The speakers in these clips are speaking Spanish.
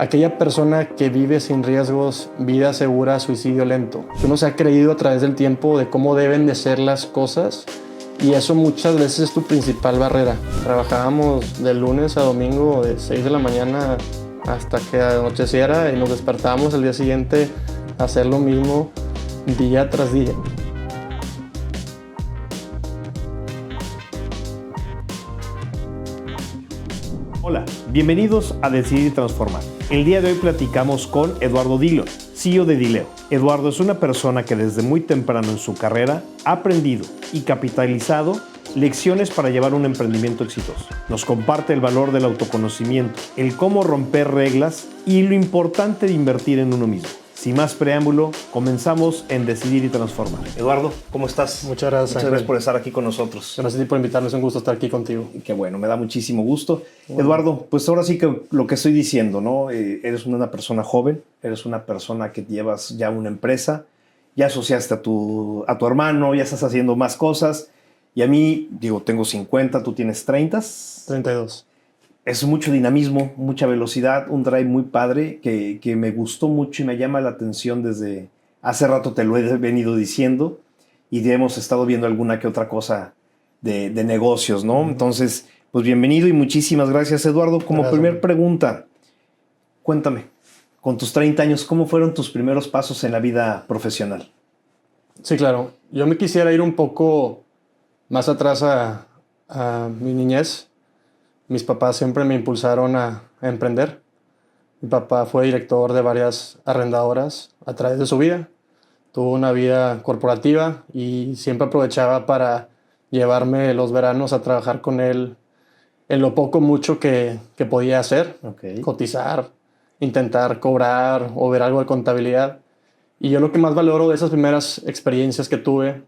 aquella persona que vive sin riesgos, vida segura, suicidio lento. Uno se ha creído a través del tiempo de cómo deben de ser las cosas y eso muchas veces es tu principal barrera. Trabajábamos de lunes a domingo de 6 de la mañana hasta que anocheciera y nos despertábamos el día siguiente a hacer lo mismo día tras día. Hola, bienvenidos a Decidir y Transformar. El día de hoy platicamos con Eduardo Dillon, CEO de Dileo. Eduardo es una persona que desde muy temprano en su carrera ha aprendido y capitalizado lecciones para llevar un emprendimiento exitoso. Nos comparte el valor del autoconocimiento, el cómo romper reglas y lo importante de invertir en uno mismo. Sin más preámbulo, comenzamos en Decidir y Transformar. Eduardo, ¿cómo estás? Muchas gracias. Muchas gracias por estar aquí con nosotros. Gracias a ti por invitarme, es un gusto estar aquí contigo. Qué bueno, me da muchísimo gusto. Bueno. Eduardo, pues ahora sí que lo que estoy diciendo, ¿no? Eres una persona joven, eres una persona que llevas ya una empresa, ya asociaste a tu hermano, ya estás haciendo más cosas. Y a mí, tengo 50, tú tienes 30. 32. Es mucho dinamismo, mucha velocidad, un drive muy padre que me gustó mucho y me llama la atención desde hace rato, te lo he venido diciendo, y hemos estado viendo alguna que otra cosa de negocios, ¿no? Entonces, pues bienvenido y muchísimas gracias, Eduardo. Como primer pregunta, cuéntame, con tus 30 años, ¿cómo fueron tus primeros pasos en la vida profesional? Sí, claro. Yo me quisiera ir un poco más atrás a mi niñez. Mis papás siempre me impulsaron a emprender. Mi papá fue director de varias arrendadoras a través de su vida. Tuvo una vida corporativa y siempre aprovechaba para llevarme los veranos a trabajar con él en lo poco mucho que podía hacer. Okay. Cotizar, intentar cobrar o ver algo de contabilidad. Y yo lo que más valoro de esas primeras experiencias que tuve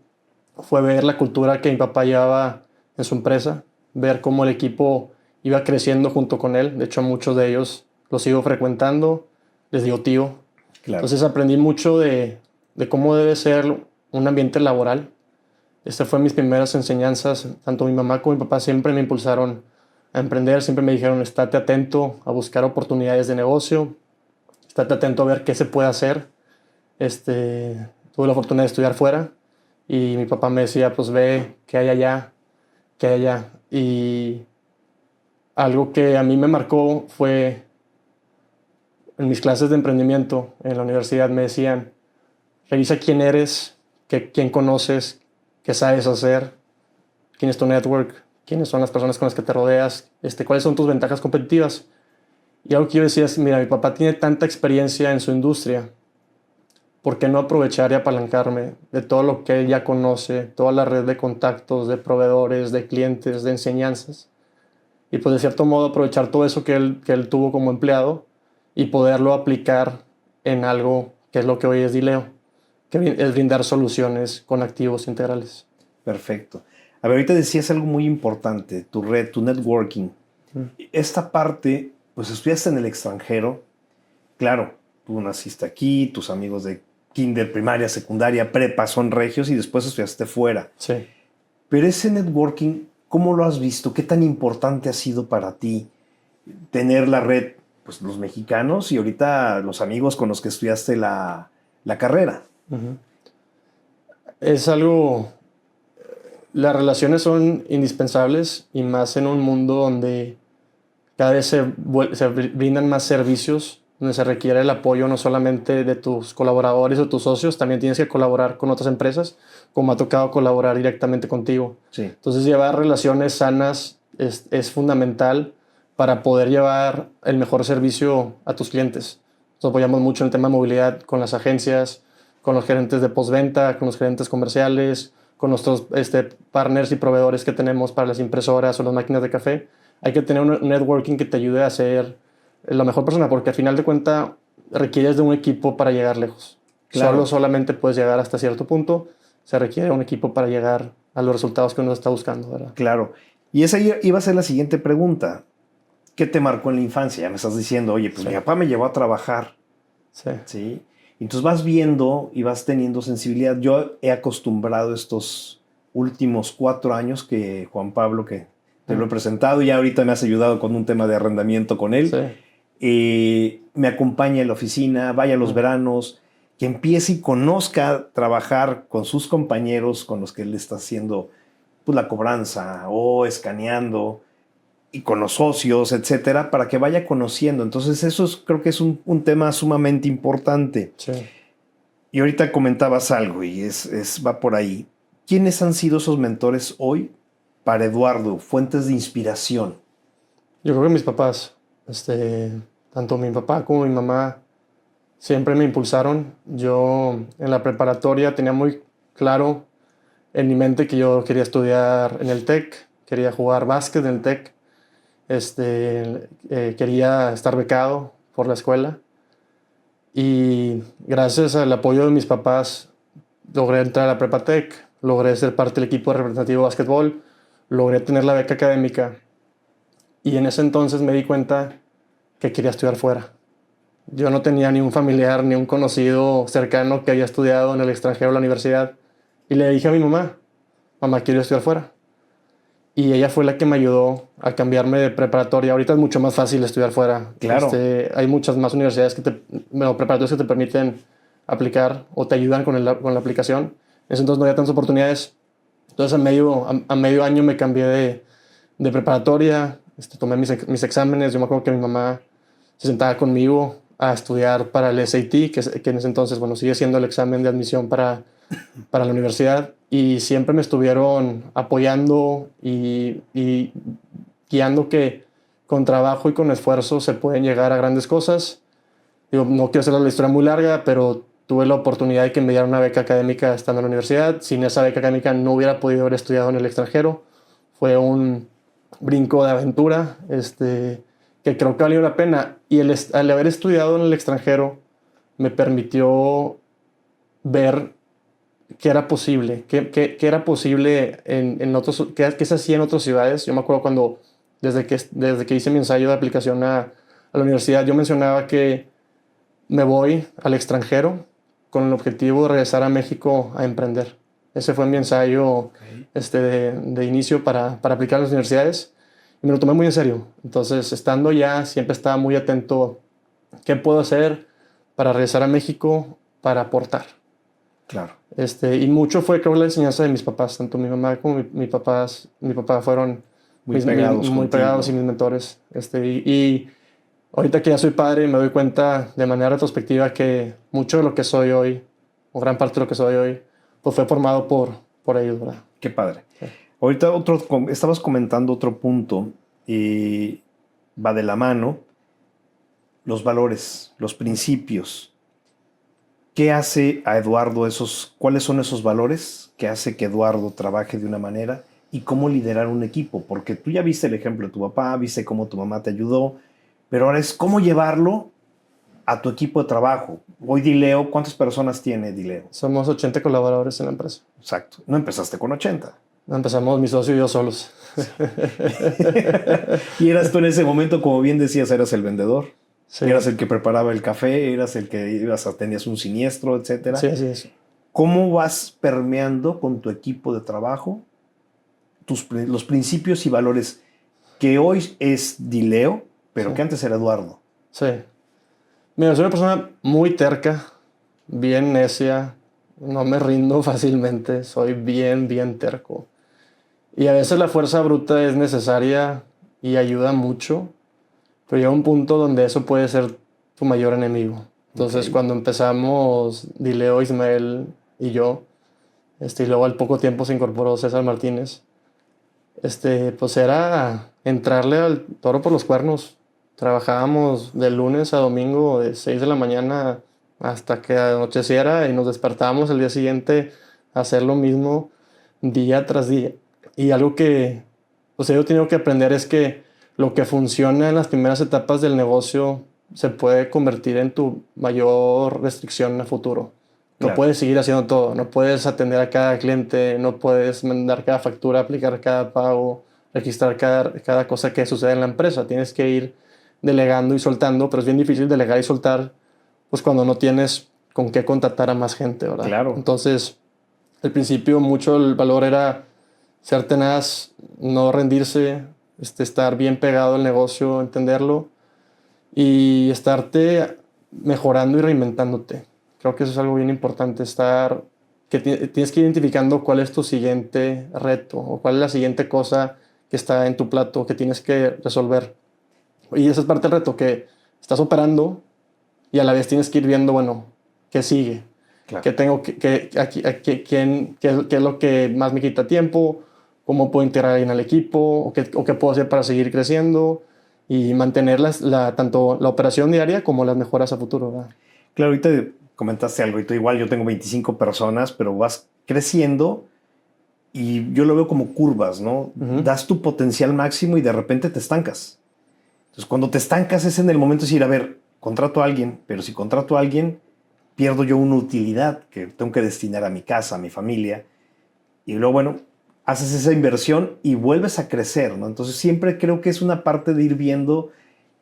fue ver la cultura que mi papá llevaba en su empresa, ver cómo el equipo iba creciendo junto con él. De hecho, a muchos de ellos los sigo frecuentando, les digo tío. Claro. Entonces aprendí mucho de cómo debe ser un ambiente laboral. Estas fueron mis primeras enseñanzas. Tanto mi mamá como mi papá siempre me impulsaron a emprender, siempre me dijeron, estate atento a buscar oportunidades de negocio, estate atento a ver qué se puede hacer. Tuve la oportunidad de estudiar fuera y mi papá me decía, pues ve qué hay allá, qué hay allá. Y algo que a mí me marcó fue en mis clases de emprendimiento en la universidad me decían, revisa quién eres, quién conoces, qué sabes hacer, quién es tu network, quiénes son las personas con las que te rodeas, cuáles son tus ventajas competitivas. Y algo que yo decía es, mira, mi papá tiene tanta experiencia en su industria, ¿por qué no aprovechar y apalancarme de todo lo que él ya conoce, toda la red de contactos, de proveedores, de clientes, de enseñanzas? Y pues de cierto modo aprovechar todo eso que él tuvo como empleado y poderlo aplicar en algo que es lo que hoy es Dileo, que es brindar soluciones con activos integrales. Perfecto. A ver, ahorita decías algo muy importante, tu red, tu networking. Esta parte, pues estudiaste en el extranjero. Claro, tú naciste aquí, tus amigos de kinder, primaria, secundaria, prepa son regios y después estudiaste fuera. Sí. Pero ese networking, ¿cómo lo has visto? ¿Qué tan importante ha sido para ti tener la red, pues los mexicanos y ahorita los amigos con los que estudiaste la carrera? Uh-huh. Es algo... Las relaciones son indispensables y más en un mundo donde cada vez se brindan más servicios, donde se requiere el apoyo no solamente de tus colaboradores o tus socios, también tienes que colaborar con otras empresas, como ha tocado colaborar directamente contigo. Sí. Entonces llevar relaciones sanas es fundamental para poder llevar el mejor servicio a tus clientes. Nos apoyamos mucho en el tema de movilidad con las agencias, con los gerentes de postventa, con los gerentes comerciales, con nuestros partners y proveedores que tenemos para las impresoras o las máquinas de café. Hay que tener un networking que te ayude a ser la mejor persona, porque al final de cuentas requieres de un equipo para llegar lejos. Claro. Solamente puedes llegar hasta cierto punto. Se requiere un equipo para llegar a los resultados que uno está buscando, ¿verdad? Claro. Y esa iba a ser la siguiente pregunta. ¿Qué te marcó en la infancia? Ya me estás diciendo, oye, pues sí, mi papá me llevó a trabajar. Sí. ¿Sí? Entonces vas viendo y vas teniendo sensibilidad. Yo he acostumbrado estos últimos 4 años que Juan Pablo, que te lo he presentado, y ahorita me has ayudado con un tema de arrendamiento con él. Sí. me acompañe a la oficina, vaya a los veranos, que empiece y conozca a trabajar con sus compañeros con los que él está haciendo pues, la cobranza o escaneando y con los socios, etcétera, para que vaya conociendo. Entonces eso creo que es un tema sumamente importante. Sí. Y ahorita comentabas algo y va por ahí. ¿Quiénes han sido esos mentores hoy para Eduardo? Fuentes de inspiración. Yo creo que mis papás, tanto mi papá como mi mamá, siempre me impulsaron. Yo en la preparatoria tenía muy claro en mi mente que yo quería estudiar en el TEC, quería jugar básquet en el TEC, quería estar becado por la escuela. Y gracias al apoyo de mis papás logré entrar a la Prepa Tech, logré ser parte del equipo representativo de básquetbol, logré tener la beca académica. Y en ese entonces me di cuenta que quería estudiar fuera. Yo no tenía ni un familiar ni un conocido cercano que haya estudiado en el extranjero en la universidad. Y le dije a mi mamá, mamá, quiero estudiar fuera. Y ella fue la que me ayudó a cambiarme de preparatoria. Ahorita es mucho más fácil estudiar fuera. Claro. Hay muchas más universidades preparatorias que te permiten aplicar o te ayudan con la aplicación. En ese entonces no había tantas oportunidades. Entonces a medio año me cambié de preparatoria. Tomé mis exámenes. Yo me acuerdo que mi mamá se sentaba conmigo a estudiar para el SAT, que en ese entonces, bueno, sigue siendo el examen de admisión para la universidad, y siempre me estuvieron apoyando y guiando que con trabajo y con esfuerzo se pueden llegar a grandes cosas. Digo, no quiero hacer la historia muy larga, pero tuve la oportunidad de que me dieran una beca académica estando en la universidad. Sin esa beca académica no hubiera podido haber estudiado en el extranjero. Fue un brinco de aventura que creo que valió la pena. Y al haber estudiado en el extranjero me permitió ver qué era posible, qué era posible en otros, qué se hacía en otras ciudades. Yo me acuerdo cuando, desde que hice mi ensayo de aplicación a la universidad, yo mencionaba que me voy al extranjero con el objetivo de regresar a México a emprender. Ese fue mi ensayo de inicio para aplicar a las universidades, y me lo tomé muy en serio. Entonces, estando ya, siempre estaba muy atento a qué puedo hacer para regresar a México, para aportar. Claro. Y mucho fue, creo, la enseñanza de mis papás. Tanto mi mamá como mi papá fueron muy pegados y mis mentores. Y ahorita que ya soy padre, me doy cuenta de manera retrospectiva que mucho de lo que soy hoy, o gran parte de lo que soy hoy, pues fue formado por ellos, ¿verdad? Qué padre. Sí. Ahorita estabas comentando otro punto y va de la mano, los valores, los principios. ¿Qué hace a Eduardo cuáles son esos valores que hace que Eduardo trabaje de una manera y cómo liderar un equipo? Porque tú ya viste el ejemplo de tu papá, viste cómo tu mamá te ayudó, pero ahora es cómo llevarlo a tu equipo de trabajo. Hoy Dileo, ¿cuántas personas tiene Dileo? Somos 80 colaboradores en la empresa. Exacto. No empezaste con 80. Empezamos mi socio y yo solos. Y eras tú en ese momento, como bien decías, eras el vendedor. Sí. Eras el que preparaba el café, eras el que tenías un siniestro, etcétera. Sí, así es. ¿Cómo vas permeando con tu equipo de trabajo los principios y valores que hoy es Dileo, pero sí, que antes era Eduardo? Sí. Mira, soy una persona muy terca, bien necia, no me rindo fácilmente, soy bien terco. Y a veces la fuerza bruta es necesaria y ayuda mucho, pero llega un punto donde eso puede ser tu mayor enemigo. Entonces, cuando empezamos, Dileo, Ismael y yo, y luego al poco tiempo se incorporó César Martínez, pues era entrarle al toro por los cuernos. Trabajábamos de lunes a domingo de 6 de la mañana hasta que anocheciera, y nos despertábamos el día siguiente a hacer lo mismo día tras día. Y algo que yo he tenido que aprender es que lo que funciona en las primeras etapas del negocio se puede convertir en tu mayor restricción a futuro. No Claro. puedes seguir haciendo todo, no puedes atender a cada cliente, no puedes mandar cada factura, aplicar cada pago, registrar cada cosa que sucede en la empresa. Tienes que ir delegando y soltando, pero es bien difícil delegar y soltar pues cuando no tienes con qué contratar a más gente, ¿verdad? Claro. Entonces, al principio mucho el valor era ser tenaz, no rendirse, estar bien pegado al negocio, entenderlo. y estarte mejorando y reinventándote. Creo que eso es algo bien importante, tienes que ir identificando cuál es tu siguiente reto o cuál es la siguiente cosa que está en tu plato que tienes que resolver. Y esa es parte del reto, que estás operando y a la vez tienes que ir viendo, bueno, ¿qué sigue? Claro. ¿Qué tengo qué es lo que más me quita tiempo? ¿Cómo puedo integrar en el equipo? ¿O qué puedo hacer para seguir creciendo? Y mantener tanto la operación diaria como las mejoras a futuro, ¿verdad? Claro, ahorita comentaste algo, y tú igual, yo tengo 25 personas, pero vas creciendo y yo lo veo como curvas, ¿no? Uh-huh. Das tu potencial máximo y de repente te estancas. Entonces, cuando te estancas es en el momento de decir, a ver, contrato a alguien, pero si contrato a alguien, pierdo yo una utilidad que tengo que destinar a mi casa, a mi familia. Y luego, bueno, haces esa inversión y vuelves a crecer, ¿no? Entonces, siempre creo que es una parte de ir viendo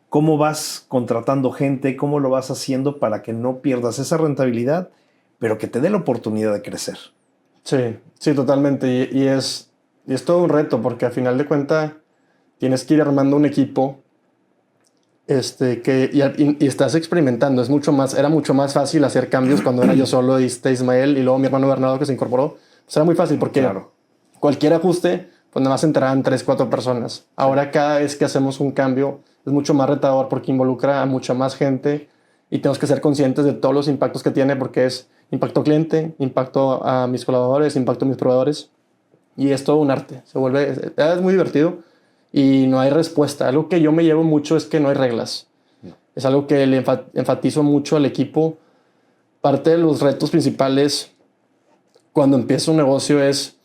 cómo vas contratando gente, cómo lo vas haciendo para que no pierdas esa rentabilidad, pero que te dé la oportunidad de crecer. Sí, sí, totalmente. Y es todo un reto porque al final de cuentas tienes que ir armando un equipo y estás experimentando. Era mucho más fácil hacer cambios cuando era yo solo y Ismael y luego mi hermano Bernardo que se incorporó. Pues era muy fácil porque Claro. Cualquier ajuste, pues nada más entrarán 3, 4 personas. Ahora cada vez que hacemos un cambio es mucho más retador porque involucra a mucha más gente y tenemos que ser conscientes de todos los impactos que tiene porque es impacto cliente, impacto a mis colaboradores, impacto a mis proveedores y es todo un arte. Es muy divertido y no hay respuesta. Algo que yo me llevo mucho es que no hay reglas. No. Es algo que le enfatizo mucho al equipo. Parte de los retos principales cuando empieza un negocio es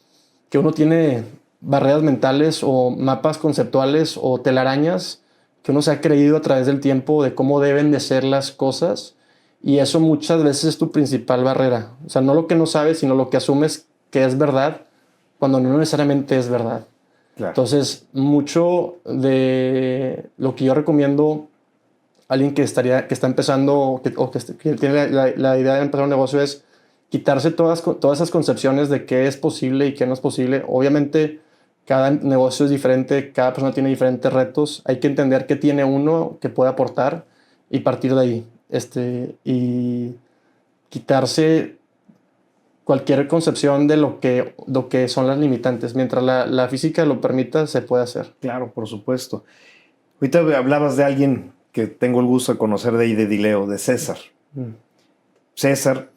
que uno tiene barreras mentales o mapas conceptuales o telarañas que uno se ha creído a través del tiempo de cómo deben de ser las cosas y eso muchas veces es tu principal barrera. O sea, no lo que no sabes, sino lo que asumes que es verdad cuando no necesariamente es verdad. Claro. Entonces, mucho de lo que yo recomiendo a alguien que está empezando que tiene la idea de empezar un negocio es quitarse todas esas concepciones de qué es posible y qué no es posible. Obviamente, cada negocio es diferente, cada persona tiene diferentes retos. Hay que entender qué tiene uno que puede aportar y partir de ahí. Y quitarse cualquier concepción de lo que son las limitantes. Mientras la física lo permita, se puede hacer. Claro, por supuesto. Ahorita hablabas de alguien que tengo el gusto de conocer de ahí de Dileo, de César. César,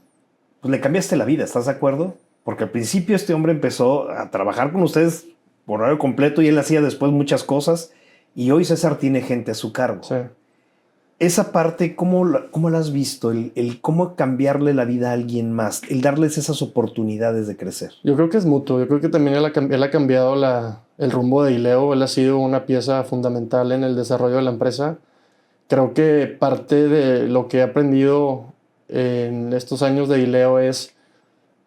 pues le cambiaste la vida, ¿estás de acuerdo? Porque al principio este hombre empezó a trabajar con ustedes por horario completo y él hacía después muchas cosas y hoy César tiene gente a su cargo. Sí. Esa parte, ¿cómo la has visto? El cómo cambiarle la vida a alguien más, el darles esas oportunidades de crecer. Yo creo que es mutuo. Yo creo que también él ha cambiado el rumbo de Ileo. Él ha sido una pieza fundamental en el desarrollo de la empresa. Creo que parte de lo que he aprendido en estos años de Ileo es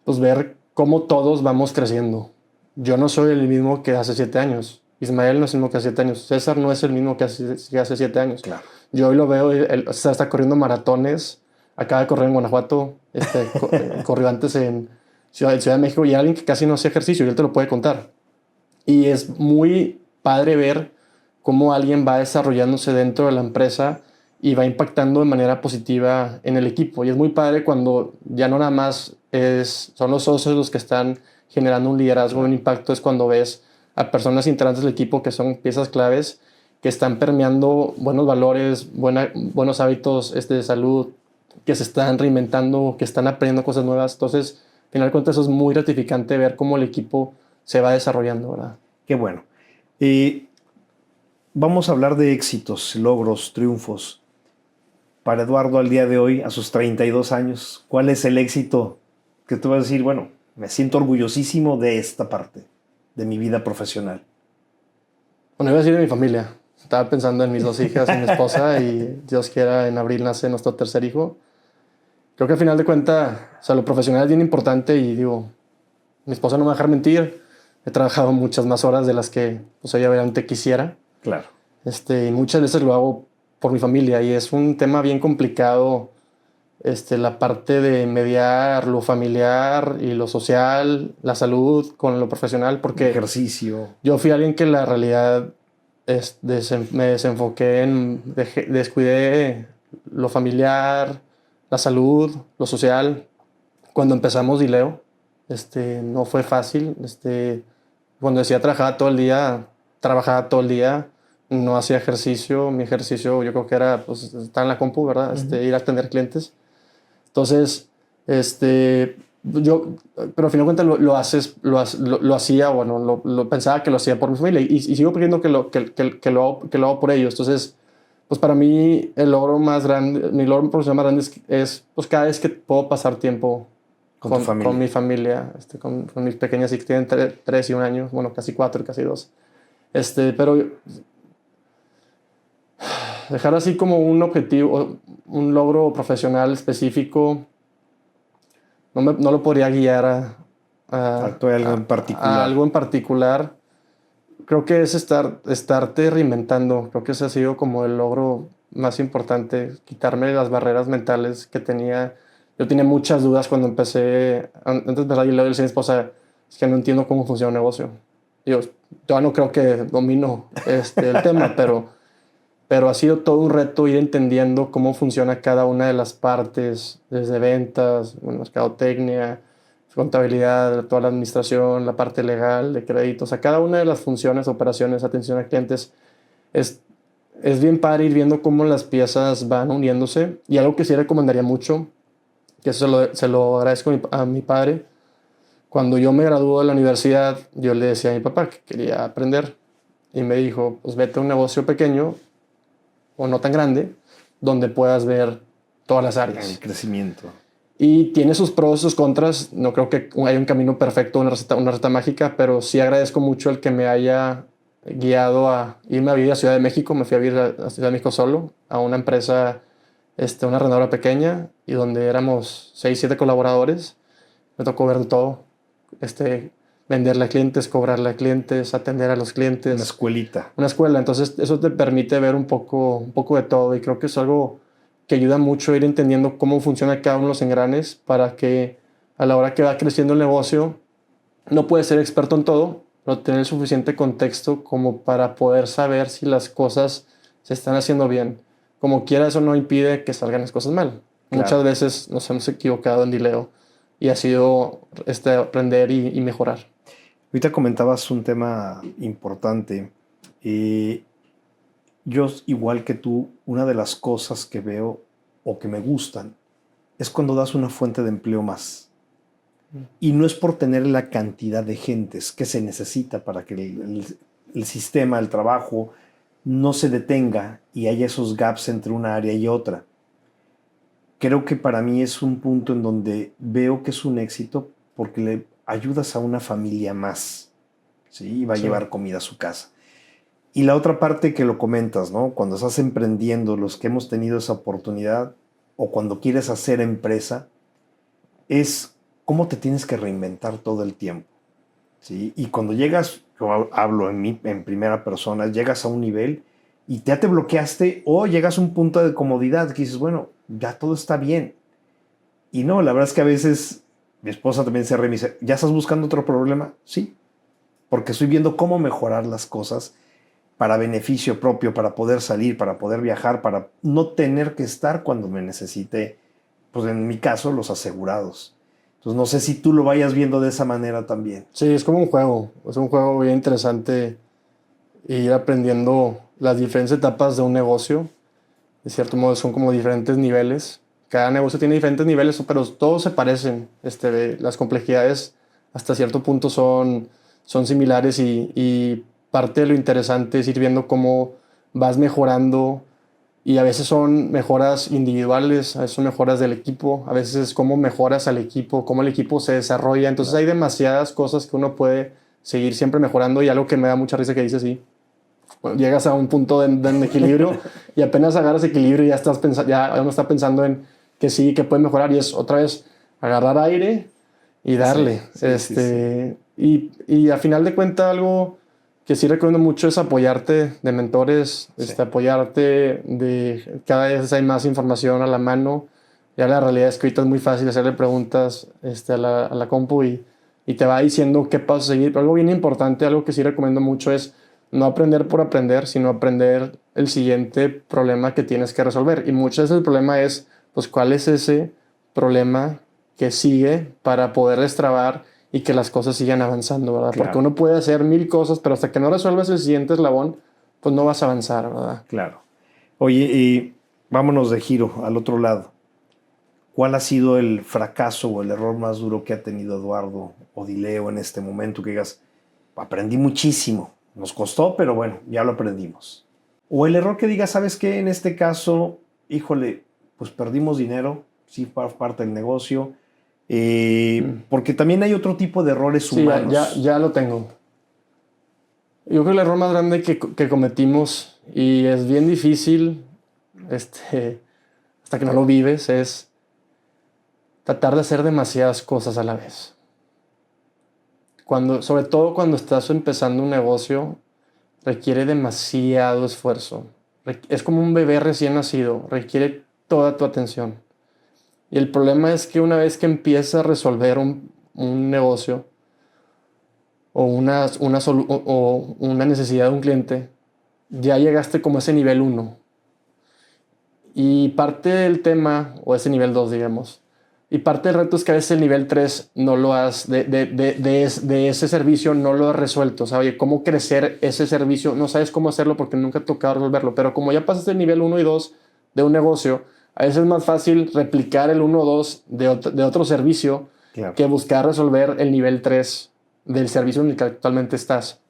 pues, ver cómo todos vamos creciendo. Yo no soy el mismo que hace 7 años. Ismael no es el mismo que hace 7 años. César no es el mismo que hace 7 años. Claro. Yo hoy lo veo, él está corriendo maratones. Acaba de correr en Guanajuato. Corrió antes en Ciudad de México y alguien que casi no hace ejercicio y él te lo puede contar. Y es muy padre ver cómo alguien va desarrollándose dentro de la empresa y va impactando de manera positiva en el equipo. Y es muy padre cuando ya no nada más son los socios los que están generando un liderazgo, un impacto, es cuando ves a personas integrantes del equipo que son piezas claves, que están permeando buenos valores, buenos hábitos de salud, que se están reinventando, que están aprendiendo cosas nuevas. Entonces, al final de cuentas, eso es muy gratificante ver cómo el equipo se va desarrollando, ¿verdad? Qué bueno. Vamos a hablar de éxitos, logros, triunfos. Para Eduardo al día de hoy, a sus 32 años, ¿cuál es el éxito que tú vas a decir, bueno, me siento orgullosísimo de esta parte de mi vida profesional? Bueno, iba a decir de mi familia. Estaba pensando en mis 2 hijas y mi esposa y Dios quiera, en abril nace nuestro tercer hijo. Creo que al final de cuentas, o sea, lo profesional es bien importante y digo, mi esposa no me va a dejar mentir. He trabajado muchas más horas de las que pues, ella obviamente quisiera. Claro. Y muchas veces lo hago por mi familia y es un tema bien complicado la parte de mediar lo familiar y lo social, la salud con lo profesional, porque ejercicio. yo fui alguien que la realidad me desenfoqué descuidé lo familiar, la salud, lo social. Cuando empezamos Dileo, no fue fácil. Cuando decía trabajaba todo el día, no hacía ejercicio. Mi ejercicio yo creo que era pues, estar en la compu, ¿verdad? Ir a atender clientes. Entonces, yo, pero al final de cuentas lo hacía, bueno, lo pensaba que lo hacía por mi familia y sigo creyendo que lo hago por ellos. Entonces, pues para mí el logro más grande, mi logro profesional más grande es pues cada vez que puedo pasar tiempo con mi familia, con mis pequeñas hijas que tienen 3 y 1 año, bueno, casi 4 y casi 2. Pero dejar así como un objetivo, un logro profesional específico, no lo podría guiar a algo en particular. Creo que es estarte reinventando. Creo que ese ha sido como el logro más importante, quitarme las barreras mentales que tenía. Yo tenía muchas dudas cuando empecé, antes de empezar, yo le decía a mi esposa, es que no entiendo cómo funciona un negocio. Yo no creo que domino el tema, pero ha sido todo un reto ir entendiendo cómo funciona cada una de las partes, desde ventas, mercadotecnia, contabilidad, toda la administración, la parte legal de créditos, a cada una de las funciones, operaciones, atención a clientes. Es bien padre ir viendo cómo las piezas van uniéndose, y algo que sí recomendaría mucho, que eso se lo agradezco a mi padre. Cuando yo me gradué de la universidad, yo le decía a mi papá que quería aprender y me dijo, pues vete a un negocio pequeño o no tan grande, donde puedas ver todas las áreas. El crecimiento. Y tiene sus pros y sus contras. No creo que haya un camino perfecto, una receta mágica, pero sí agradezco mucho el que me haya guiado a irme a vivir a Ciudad de México. Me fui a vivir a Ciudad de México solo, a una empresa, una arrendadora pequeña, y donde éramos 6, 7 colaboradores. Me tocó ver de todo. Venderle a clientes, cobrarle a clientes, atender a los clientes. Una escuelita. Una escuela. Entonces eso te permite ver un poco de todo, y creo que es algo que ayuda mucho a ir entendiendo cómo funciona cada uno de los engranes para que a la hora que va creciendo el negocio no puedes ser experto en todo, pero tener el suficiente contexto como para poder saber si las cosas se están haciendo bien. Como quiera, eso no impide que salgan las cosas mal. Claro. Muchas veces nos hemos equivocado en Dileo y ha sido aprender y mejorar. Ahorita comentabas un tema importante. Yo, igual que tú, una de las cosas que veo o que me gustan es cuando das una fuente de empleo más. Y no es por tener la cantidad de gentes que se necesita para que el sistema, el trabajo, no se detenga y haya esos gaps entre una área y otra. Creo que para mí es un punto en donde veo que es un éxito porque le ayudas a una familia más, ¿sí? Y va a llevar comida a su casa. Y la otra parte que lo comentas, ¿no? Cuando estás emprendiendo, los que hemos tenido esa oportunidad, o cuando quieres hacer empresa, es cómo te tienes que reinventar todo el tiempo, ¿sí? Y cuando llegas, yo hablo en primera persona, llegas a un nivel y ya te bloqueaste o llegas a un punto de comodidad que dices, bueno, ya todo está bien. Y no, la verdad es que a veces mi esposa también se remisa, ¿ya estás buscando otro problema? Sí, porque estoy viendo cómo mejorar las cosas para beneficio propio, para poder salir, para poder viajar, para no tener que estar cuando me necesite, pues en mi caso, los asegurados. Entonces no sé si tú lo vayas viendo de esa manera también. Sí, es como un juego, es un juego bien interesante, ir aprendiendo las diferentes etapas de un negocio. De cierto modo son como diferentes niveles. Cada negocio tiene diferentes niveles, pero todos se parecen. Las complejidades hasta cierto punto son similares, y parte de lo interesante es ir viendo cómo vas mejorando, y a veces son mejoras individuales, a veces son mejoras del equipo, a veces es cómo mejoras al equipo, cómo el equipo se desarrolla. Entonces hay demasiadas cosas que uno puede seguir siempre mejorando, y algo que me da mucha risa que dices, sí. Bueno, llegas a un punto de equilibrio y apenas agarras equilibrio y ya uno está pensando en que sí, que puede mejorar, y es otra vez agarrar aire y darle. Sí. Y a final de cuentas, algo que sí recomiendo mucho es apoyarte de mentores, apoyarte de cada vez hay más información a la mano. Ya la realidad es que ahorita es muy fácil hacerle preguntas a la compu y te va diciendo qué paso seguir. Pero algo bien importante, algo que sí recomiendo mucho es no aprender por aprender, sino aprender el siguiente problema que tienes que resolver. Y muchas veces el problema es, pues, ¿cuál es ese problema que sigue para poder destrabar y que las cosas sigan avanzando, ¿verdad? Claro. Porque uno puede hacer 1000 cosas, pero hasta que no resuelvas el siguiente eslabón, pues no vas a avanzar, ¿verdad? Claro. Oye, y vámonos de giro al otro lado. ¿Cuál ha sido el fracaso o el error más duro que ha tenido Eduardo Odileo en este momento? Que digas, aprendí muchísimo, nos costó, pero bueno, ya lo aprendimos. O el error que digas, ¿sabes qué? En este caso, híjole, pues perdimos dinero, sí, parte del negocio, porque también hay otro tipo de errores humanos. Sí, ya lo tengo. Yo creo que el error más grande que cometimos, y es bien difícil, hasta que no lo vives, es tratar de hacer demasiadas cosas a la vez. Sobre todo cuando estás empezando un negocio, requiere demasiado esfuerzo. Es como un bebé recién nacido, requiere toda tu atención. Y el problema es que una vez que empiezas a resolver un negocio o una necesidad de un cliente, ya llegaste como a ese nivel 1. Y parte del tema, o ese nivel 2, digamos, y parte del reto es que a veces el nivel 3 no lo has, de ese servicio no lo has resuelto. O sea, oye, ¿cómo crecer ese servicio? No sabes cómo hacerlo porque nunca te ha tocado resolverlo. Pero como ya pasaste el nivel 1 y 2 de un negocio, a veces es más fácil replicar el 1 o 2 de otro servicio, Claro. que buscar resolver el nivel 3 del servicio en el que actualmente estás.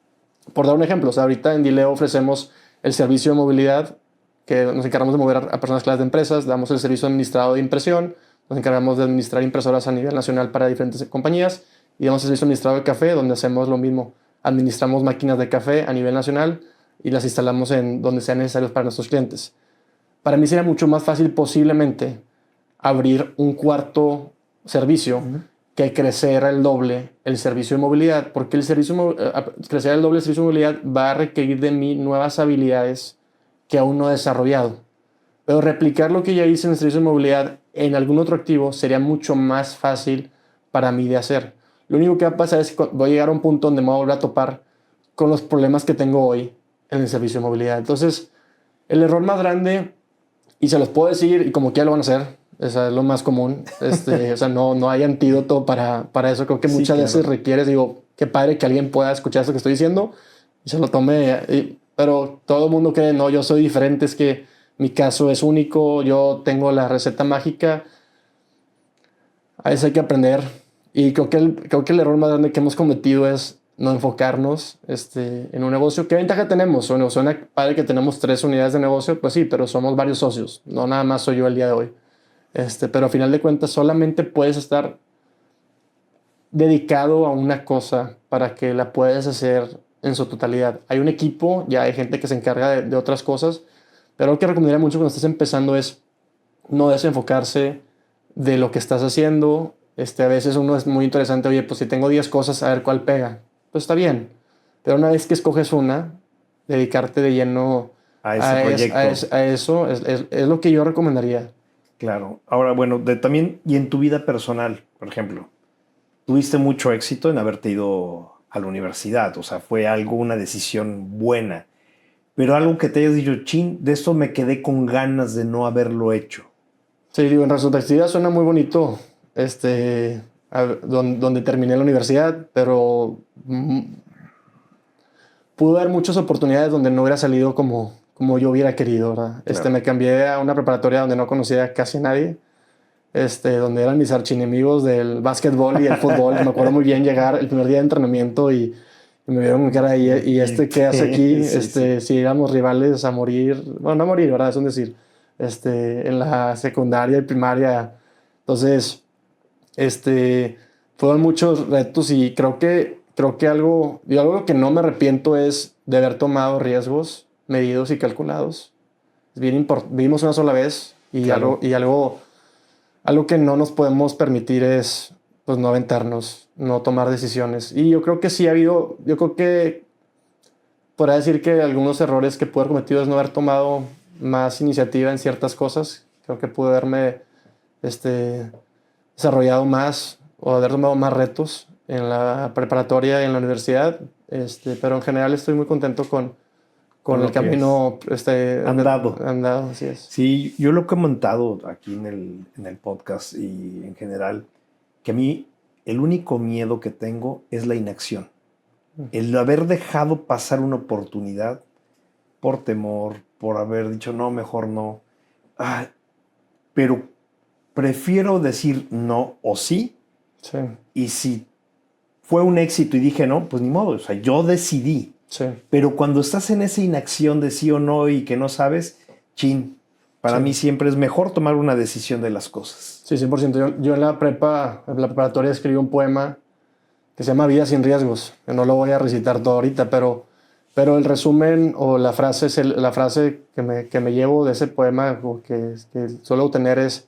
Por dar un ejemplo, o sea, ahorita en Dileo ofrecemos el servicio de movilidad, que nos encargamos de mover a personas clases de empresas, damos el servicio administrado de impresión, nos encargamos de administrar impresoras a nivel nacional para diferentes compañías, y damos el servicio administrado de café, donde hacemos lo mismo. Administramos máquinas de café a nivel nacional y las instalamos en donde sean necesarios para nuestros clientes. Para mí sería mucho más fácil posiblemente abrir un cuarto servicio que crecer el doble el servicio de movilidad, porque crecer el doble el servicio de movilidad va a requerir de mí nuevas habilidades que aún no he desarrollado. Pero replicar lo que ya hice en el servicio de movilidad en algún otro activo sería mucho más fácil para mí de hacer. Lo único que va a pasar es que voy a llegar a un punto donde me voy a volver a topar con los problemas que tengo hoy en el servicio de movilidad. Entonces, el error más grande, y se los puedo decir, y como que ya lo van a hacer, eso es lo más común, o sea, no hay antídoto para eso. Creo que Sí, muchas claro. veces requieres, digo, qué padre que alguien pueda escuchar eso que estoy diciendo y se lo tome, pero todo el mundo cree, no, yo soy diferente, es que mi caso es único, yo tengo la receta mágica. A veces hay que aprender, y creo que el error más grande que hemos cometido es no enfocarnos en un negocio. ¿Qué ventaja tenemos? Bueno, suena padre que tenemos 3 unidades de negocio, pues sí, pero somos varios socios, no nada más soy yo el día de hoy. Pero a final de cuentas solamente puedes estar dedicado a una cosa para que la puedas hacer en su totalidad. Hay un equipo, ya hay gente que se encarga de otras cosas, pero lo que recomendaría mucho cuando estás empezando es no desenfocarse de lo que estás haciendo. A veces uno es muy interesante, oye, pues si tengo 10 cosas, a ver cuál pega. Pues está bien, pero una vez que escoges una, dedicarte de lleno A ese proyecto. a eso es lo que yo recomendaría. Claro. Ahora, bueno, también, y en tu vida personal, por ejemplo, tuviste mucho éxito en haberte ido a la universidad, o sea, fue una decisión buena, pero algo que te hayas dicho, chin, de esto me quedé con ganas de no haberlo hecho. Sí, digo, en retrospectiva suena muy bonito, donde terminé la universidad, pero pudo haber muchas oportunidades donde no hubiera salido como yo hubiera querido, ¿verdad? Claro. Me cambié a una preparatoria donde no conocía casi a nadie, donde eran mis archienemigos del básquetbol y el fútbol. Me acuerdo muy bien llegar el primer día de entrenamiento y me vieron con cara, ¿y qué hace aquí? Sí. Si éramos rivales a morir, bueno, no a morir, ¿verdad? Es un decir, en la secundaria y primaria. Entonces, fueron muchos retos, y creo que algo que no me arrepiento es de haber tomado riesgos medidos y calculados. Es bien importante. Vivimos una sola vez, y Claro. algo que no nos podemos permitir es, pues, no aventarnos, no tomar decisiones. Y yo creo que podría decir que algunos errores que pude haber cometido es no haber tomado más iniciativa en ciertas cosas. Creo que pude haberme desarrollado más, o haber tomado más retos en la preparatoria y en la universidad. pero en general estoy muy contento con el camino andado, así es. Sí, yo lo he comentado aquí en el podcast y en general, que a mí el único miedo que tengo es la inacción. El haber dejado pasar una oportunidad por temor, por haber dicho no, mejor no. Pero prefiero decir no o sí. Sí. Y si fue un éxito y dije no, pues ni modo. O sea, yo decidí. Sí. Pero cuando estás en esa inacción de sí o no y que no sabes, para mí siempre es mejor tomar una decisión de las cosas. Sí, 100%. Yo en la preparatoria escribí un poema que se llama Vida sin riesgos, que no lo voy a recitar todo ahorita, pero el resumen o la frase que me llevo de ese poema, o que suelo tener, es: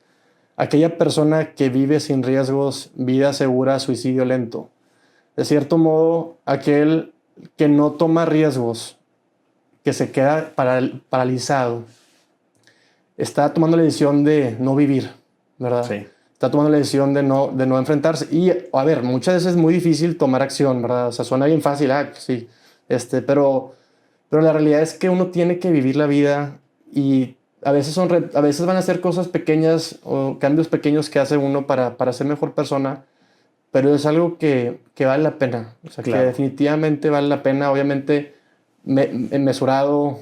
aquella persona que vive sin riesgos, vida segura, suicidio lento. De cierto modo, aquel que no toma riesgos, que se queda paralizado, está tomando la decisión de no vivir, ¿verdad? Sí. Está tomando la decisión de no enfrentarse. Y, a ver, muchas veces es muy difícil tomar acción, ¿verdad? O sea, suena bien fácil, sí. Pero la realidad es que uno tiene que vivir la vida, y a veces van a ser cosas pequeñas o cambios pequeños que hace uno para ser mejor persona, pero es algo que vale la pena. O sea, claro, que definitivamente vale la pena. Obviamente, mesurado,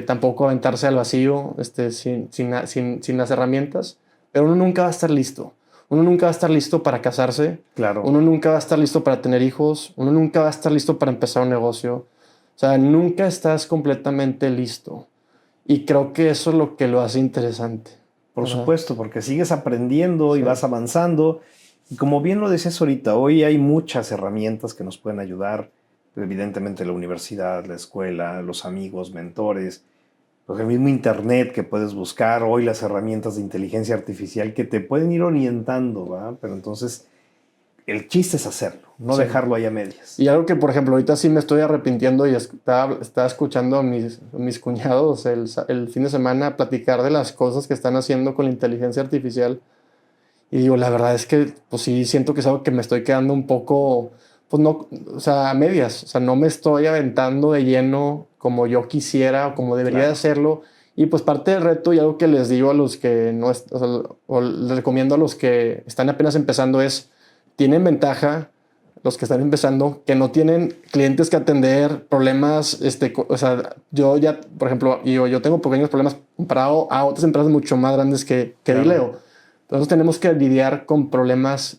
tampoco aventarse al vacío, sin las herramientas, pero uno nunca va a estar listo. Uno nunca va a estar listo para casarse. claro. Uno nunca va a estar listo para tener hijos. Uno nunca va a estar listo para empezar un negocio. O sea, nunca estás completamente listo. Y creo que eso es lo que lo hace interesante. Por supuesto, porque sigues aprendiendo y vas avanzando. Y como bien lo decías ahorita, hoy hay muchas herramientas que nos pueden ayudar. Evidentemente la universidad, la escuela, los amigos, mentores, pues el mismo internet que puedes buscar, hoy las herramientas de inteligencia artificial que te pueden ir orientando, ¿va? Pero entonces el chiste es hacerlo, no dejarlo ahí a medias. Y algo que, por ejemplo, ahorita sí me estoy arrepintiendo, y estaba escuchando a mis cuñados el fin de semana platicar de las cosas que están haciendo con la inteligencia artificial. Y digo, la verdad es que, pues sí, siento que es algo que me estoy quedando un poco, pues no, o sea, a medias. O sea, no me estoy aventando de lleno como yo quisiera o como debería de hacerlo. Y pues parte del reto, y algo que les digo a los que no, o les recomiendo a los que están apenas empezando, es: tienen ventaja los que están empezando, que no tienen clientes que atender, problemas, o sea, yo ya, por ejemplo, yo tengo pequeños problemas comparado a otras empresas mucho más grandes que Dileo. Entonces tenemos que lidiar con problemas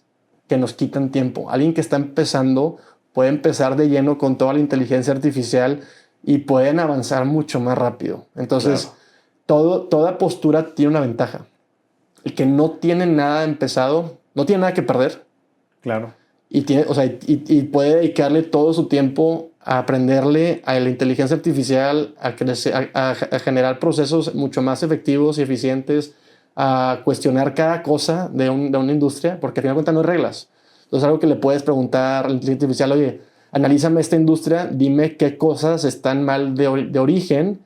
que nos quitan tiempo. Alguien que está empezando puede empezar de lleno con toda la inteligencia artificial y pueden avanzar mucho más rápido. Entonces, toda postura tiene una ventaja. El que no tiene nada empezado, no tiene nada que perder. Claro. Y puede dedicarle todo su tiempo a aprenderle a la inteligencia artificial, a generar procesos mucho más efectivos y eficientes, a cuestionar cada cosa de una industria, porque al final de cuentas no hay reglas. Entonces, algo que le puedes preguntar a la inteligencia artificial: oye, analízame esta industria, dime qué cosas están mal de origen.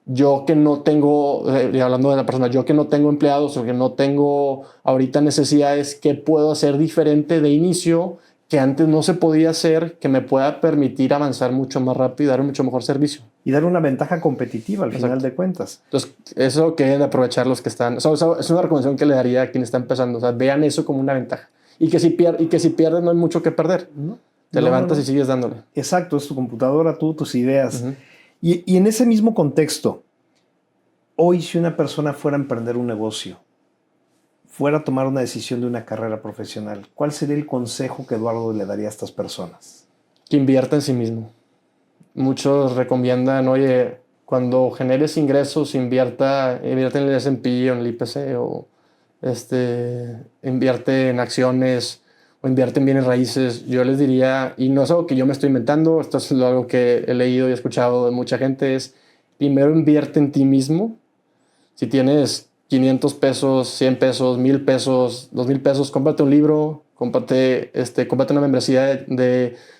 Yo que no tengo, hablando de la persona, yo que no tengo empleados o que no tengo ahorita necesidades, ¿qué puedo hacer diferente de inicio que antes no se podía hacer, que me pueda permitir avanzar mucho más rápido y dar un mucho mejor servicio? Y dar una ventaja competitiva al final de cuentas. Entonces, eso que deben aprovechar los que están. Es una recomendación que le daría a quien está empezando. O sea, vean eso como una ventaja. Y que si pierdes, no hay mucho que perder. Te levantas y sigues dándole. Exacto, es tu computadora, tus ideas. Y en ese mismo contexto, hoy si una persona fuera a emprender un negocio, fuera a tomar una decisión de una carrera profesional, ¿cuál sería el consejo que Eduardo le daría a estas personas? Que invierta en sí mismo. Muchos recomiendan: oye, cuando generes ingresos, invierte en el S&P o en el IPC, o invierte en acciones, o invierte en bienes raíces. Yo les diría, y no es algo que yo me estoy inventando, esto es algo que he leído y escuchado de mucha gente, es: primero invierte en ti mismo. Si tienes 500 pesos, 100 pesos, 1000 pesos, 2000 pesos, cómprate un libro, cómprate una membresía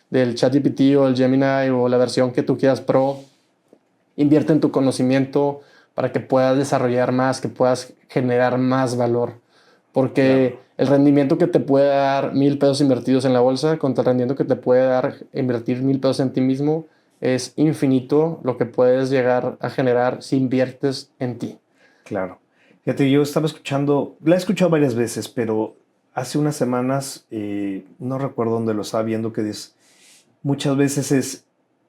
del ChatGPT o el Gemini o la versión que tú quieras Pro. Invierte en tu conocimiento para que puedas desarrollar más, que puedas generar más valor. Porque el rendimiento que te puede dar 1,000 pesos invertidos en la bolsa contra el rendimiento que te puede dar invertir 1,000 pesos en ti mismo es infinito lo que puedes llegar a generar si inviertes en ti. Claro. Fíjate, yo estaba escuchando, la he escuchado varias veces, pero hace unas semanas, no recuerdo dónde lo estaba viendo, que muchas veces es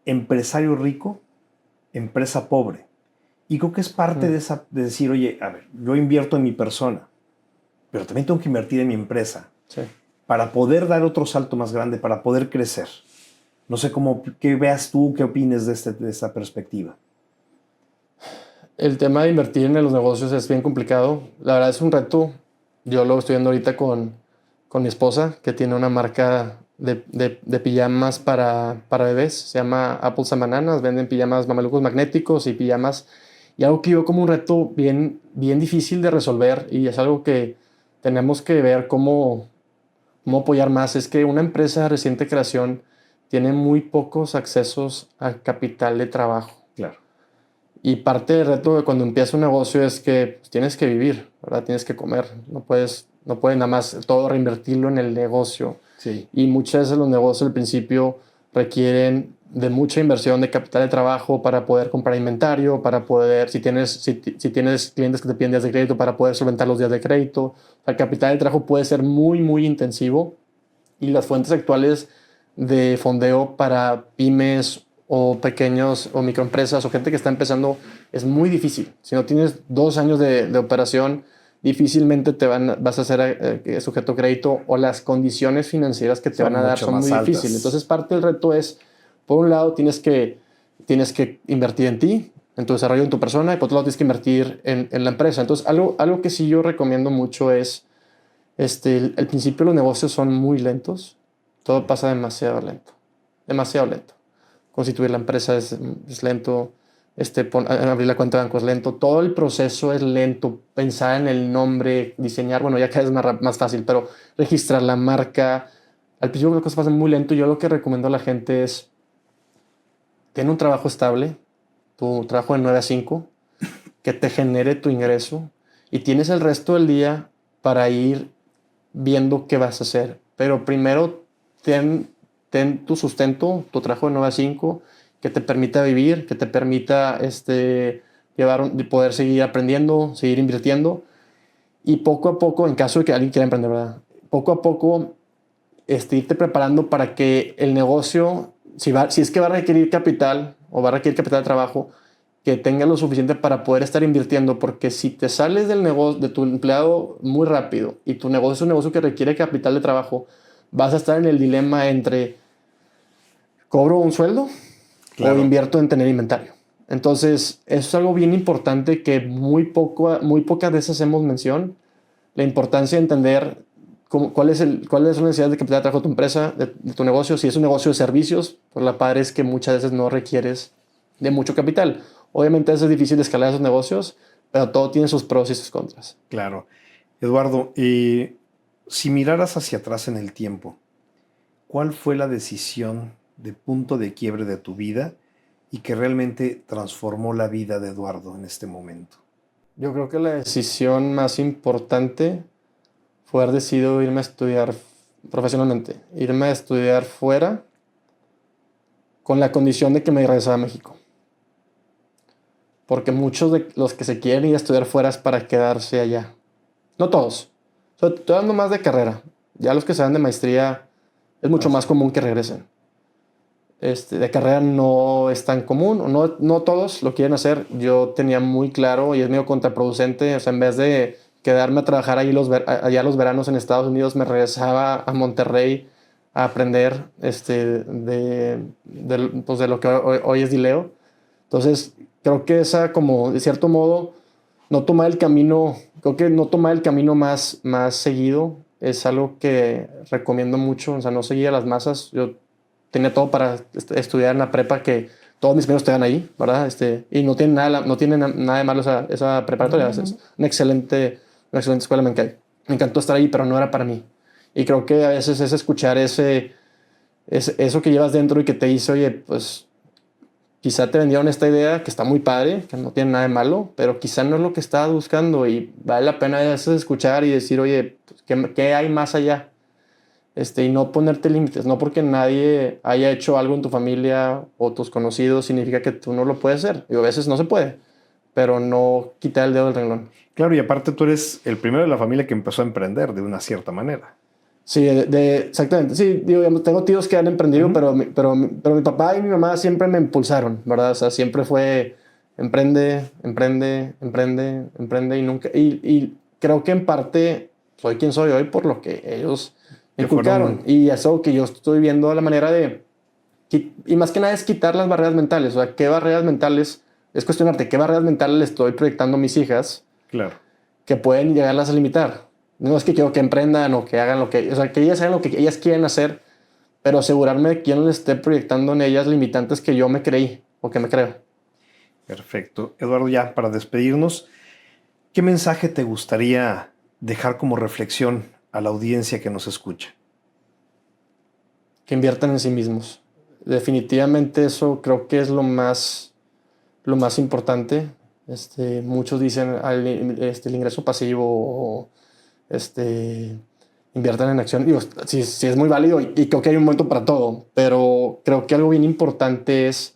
empresario rico, empresa pobre. Y creo que es parte de decir, oye, a ver, yo invierto en mi persona, pero también tengo que invertir en mi empresa para poder dar otro salto más grande, para poder crecer. No sé qué veas tú, qué opines de esta perspectiva. El tema de invertir en los negocios es bien complicado. La verdad es un reto. Yo lo estoy viendo ahorita con mi esposa, que tiene una marca de pijamas para bebés. Se llama Apples and Bananas. Venden pijamas mamelucos magnéticos y pijamas. Y algo que yo como un reto bien, bien difícil de resolver, y es algo que tenemos que ver cómo apoyar más, es que una empresa de reciente creación tiene muy pocos accesos al capital de trabajo. Claro. Y parte del reto de cuando empieza un negocio es que pues, tienes que vivir, ¿verdad? Tienes que comer. No puedes nada más todo reinvertirlo en el negocio. Sí. Y muchas veces los negocios al principio requieren de mucha inversión de capital de trabajo para poder comprar inventario, para poder, si tienes clientes que te piden días de crédito, para poder solventar los días de crédito. O sea, el capital de trabajo puede ser muy, muy intensivo. Y las fuentes actuales de fondeo para pymes o pequeños o microempresas o gente que está empezando es muy difícil. Si no tienes 2 años de operación, difícilmente vas a ser sujeto a crédito, o las condiciones financieras que te van a dar son muy difíciles. Entonces parte del reto es, por un lado, tienes que invertir en ti, en tu desarrollo, en tu persona, y por otro lado tienes que invertir en la empresa. Entonces algo que sí yo recomiendo mucho es, al principio los negocios son muy lentos, todo pasa demasiado lento. Constituir la empresa es lento, abrir la cuenta de banco es lento, todo el proceso es lento, pensar en el nombre, diseñar, bueno, ya cada vez es más fácil, pero registrar la marca, al principio las cosas pasan muy lento. Yo lo que recomiendo a la gente es, ten un trabajo estable, tu trabajo de 9 a 5, que te genere tu ingreso, y tienes el resto del día para ir viendo qué vas a hacer, pero primero ten tu sustento, tu trabajo de 9 a 5, que te permita vivir, que te permita poder seguir aprendiendo, seguir invirtiendo, y poco a poco, en caso de que alguien quiera emprender, ¿verdad? Poco a poco irte preparando para que el negocio, si es que va a requerir capital o va a requerir capital de trabajo, que tenga lo suficiente para poder estar invirtiendo, porque si te sales del negocio, de tu empleado muy rápido, y tu negocio es un negocio que requiere capital de trabajo, vas a estar en el dilema entre cobro un sueldo o invierto en tener inventario. Entonces, eso es algo bien importante que muy pocas veces hacemos mención. La importancia de entender cuáles son las necesidades de capital de trabajo de tu empresa, de tu negocio. Si es un negocio de servicios, pues la padre es que muchas veces no requieres de mucho capital. Obviamente es difícil de escalar esos negocios, pero todo tiene sus pros y sus contras. Claro. Eduardo, si miraras hacia atrás en el tiempo, ¿cuál fue la decisión de punto de quiebre de tu vida y que realmente transformó la vida de Eduardo en este momento? Yo creo que la decisión más importante fue haber decidido irme a estudiar profesionalmente, irme a estudiar fuera, con la condición de que me regresara a México. Porque muchos de los que se quieren ir a estudiar fuera es para quedarse allá. No todos. Estoy hablando más de carrera. Ya los que se van de maestría es mucho más común que regresen. De carrera no es tan común, no todos lo quieren hacer. Yo tenía muy claro, y es medio contraproducente, o sea, en vez de quedarme a trabajar allá los veranos en Estados Unidos, me regresaba a Monterrey a aprender de lo que hoy es Dileo. Entonces, creo que como de cierto modo, no tomar el camino más seguido es algo que recomiendo mucho. O sea, no seguir a las masas. Yo tenía todo para estudiar en la prepa, que todos mis amigos estaban ahí, ¿verdad? Y no tiene nada de malo esa preparatoria. Es una excelente escuela, me encantó estar ahí, pero no era para mí. Y creo que a veces es escuchar eso que llevas dentro y que te dice, oye, pues quizá te vendieron esta idea que está muy padre, que no tiene nada de malo, pero quizá no es lo que estabas buscando, y vale la pena a veces escuchar y decir, oye, pues, ¿Qué hay más allá? Y no ponerte límites. No porque nadie haya hecho algo en tu familia o tus conocidos significa que tú no lo puedes hacer. Y a veces no se puede, pero no quitar el dedo del renglón. Claro, y aparte tú eres el primero de la familia que empezó a emprender de una cierta manera. Sí, exactamente. Sí, digo, tengo tíos que han emprendido, pero mi papá y mi mamá siempre me impulsaron, ¿verdad? O sea, siempre fue emprende y nunca... Y creo que en parte soy quien soy hoy por lo que ellos me inculcaron. Y eso que yo estoy viendo la manera de... Y más que nada es quitar las barreras mentales. O sea, ¿qué barreras mentales? Es cuestionarte, ¿qué barreras mentales le estoy proyectando a mis hijas? Claro. Que pueden llegarlas a limitar. No es que quiero que emprendan o que hagan lo que... O sea, que ellas hagan lo que ellas quieren hacer, pero asegurarme de que yo no les esté proyectando en ellas limitantes que yo me creí o que me creo. Perfecto. Eduardo, ya para despedirnos, ¿qué mensaje te gustaría dejar como reflexión a la audiencia que nos escucha? Que inviertan en sí mismos. Definitivamente eso creo que es lo más importante. Muchos dicen el ingreso pasivo o inviertan en acción. Digo, sí es muy válido y creo que hay un momento para todo, pero creo que algo bien importante es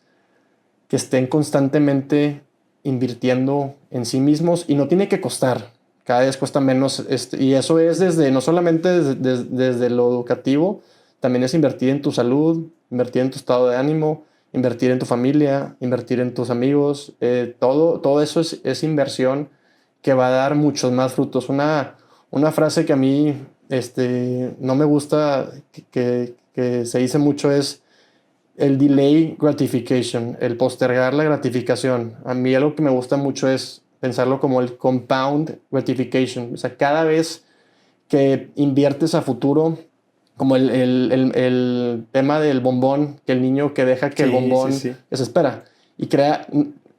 que estén constantemente invirtiendo en sí mismos y no tiene que costar. Cada vez cuesta menos y eso es no solamente desde lo educativo, también es invertir en tu salud, invertir en tu estado de ánimo, invertir en tu familia, invertir en tus amigos. Todo eso es inversión que va a dar muchos más frutos. Una frase que a mí no me gusta, que se dice mucho, es el delay gratification, el postergar la gratificación. A mí algo que me gusta mucho es pensarlo como el compound gratification. O sea, cada vez que inviertes a futuro, como el tema del bombón, que el niño que deja que el bombón se espera y crea,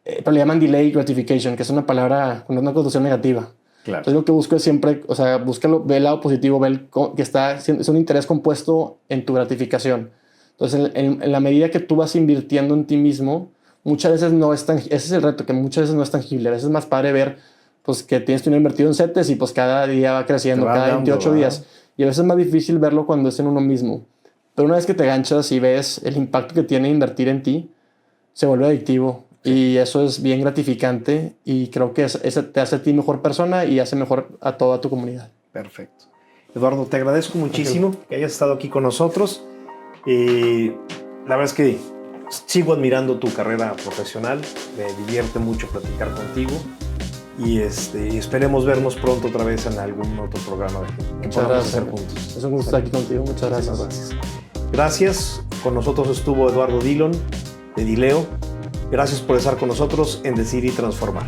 pero le llaman delay gratification, que es una palabra con una connotación negativa. Claro. Entonces lo que busco es siempre, o sea, búscalo, ve el lado positivo, ve que es un interés compuesto en tu gratificación. Entonces en la medida que tú vas invirtiendo en ti mismo, muchas veces no es tan, ese es el reto, que muchas veces no es tangible. A veces es más padre ver pues, que tienes tu dinero invertido en CETES y pues cada día va creciendo, cada 28 días. Y a veces es más difícil verlo cuando es en uno mismo. Pero una vez que te ganchas y ves el impacto que tiene invertir en ti, se vuelve adictivo. Y eso es bien gratificante y creo que eso te hace a ti mejor persona y hace mejor a toda tu comunidad. Perfecto. Eduardo, te agradezco muchísimo que hayas estado aquí con nosotros. La verdad es que sigo admirando tu carrera profesional. Me divierte mucho platicar contigo. Y esperemos vernos pronto otra vez en algún otro programa que podamos hacer juntos. Es un gusto estar aquí contigo. Muchas gracias. Gracias. Con nosotros estuvo Eduardo Dillon de Dileo. Gracias por estar con nosotros en Decidir y Transformar.